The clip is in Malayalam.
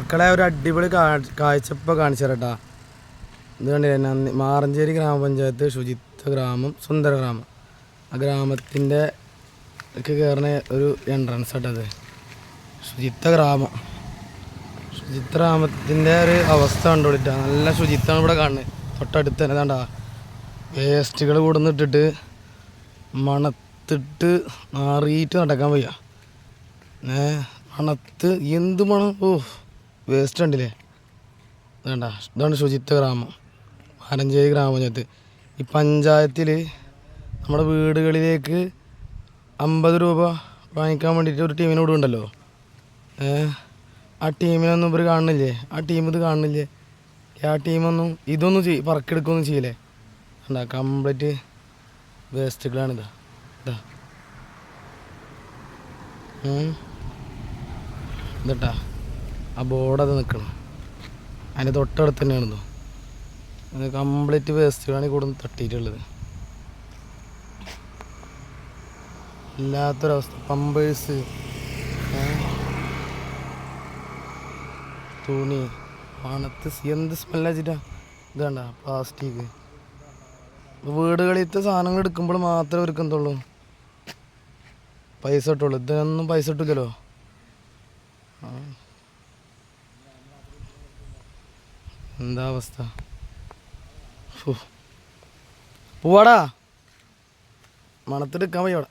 മക്കളെ ഒരു അടിപൊളി കാഴ്ച ഇപ്പോൾ കാണിച്ചു തരട്ടാ. ഇത് കണ്ടില്ലേ, മാറഞ്ചേരി ഗ്രാമപഞ്ചായത്ത് ശുചിത്വ ഗ്രാമം സുന്ദര ഗ്രാമം. ആ ഗ്രാമത്തിൻ്റെ ഒക്കെ കയറുന്ന ഒരു എൻട്രൻസ് ആട്ടത്. ശുചിത്വ ഗ്രാമത്തിൻ്റെ ഒരു അവസ്ഥ കണ്ടുപിടിട്ടാ. നല്ല ശുചിത്വമാണ് ഇവിടെ കാണുന്നത്. തൊട്ടടുത്ത് തന്നെ കണ്ടാ വേസ്റ്റുകൾ കൂടുന്നിട്ടിട്ട് മണത്തിട്ട് മാറിയിട്ട് നടക്കാൻ വയ്യ. മണത്ത് എന്ത് മണം! ഓ, വേസ്റ്റ് കണ്ടില്ലേ? വേണ്ട, ഇതാണ് ശുചിത്വ ഗ്രാമം മാറഞ്ചേരി ഗ്രാമപഞ്ചായത്ത്. ഈ പഞ്ചായത്തിൽ നമ്മുടെ വീടുകളിലേക്ക് 50 രൂപ വാങ്ങിക്കാൻ വേണ്ടിയിട്ട് ഒരു ടീമിന് വിടുന്നുണ്ടല്ലോ. ആ ടീമിനൊന്നും ഇവർ കാണുന്നില്ലേ? ആ ടീം ഇത് കാണുന്നില്ലേ? ആ ടീമൊന്നും ഇതൊന്നും പറക്കെടുക്കുകയൊന്നും ചെയ്യില്ലേ? എന്താ കംപ്ലീറ്റ് വേസ്റ്റുകളാണിതാ. ഇതാ ആ ബോർഡത് നിൽക്കണം. അതിൻ്റെ തൊട്ടടുത്ത് തന്നെയാണെന്നോ. അത് കംപ്ലീറ്റ് വേസ്റ്റുകളാണ് ഈ കൂടെ തട്ടിയിട്ടുള്ളത്. ഇല്ലാത്തൊരവസ്ഥ. പമ്പേഴ്സ്, തുണി, മണത്ത് എന്ത് സ്മെല്ലാ വെച്ചിട്ടാ. ഇത് കണ്ട പ്ലാസ്റ്റിക്. വീടുകളിലത്തെ സാധനങ്ങൾ എടുക്കുമ്പോൾ മാത്രമേ അവർക്ക് എന്തുള്ളൂ പൈസ കിട്ടുള്ളൂ. ഇതിനൊന്നും പൈസ കിട്ടില്ലല്ലോ. എന്താ അവസ്ഥ? പോവാടാ, മണത്തെടുക്കാൻ വയ്യ അവിടെ.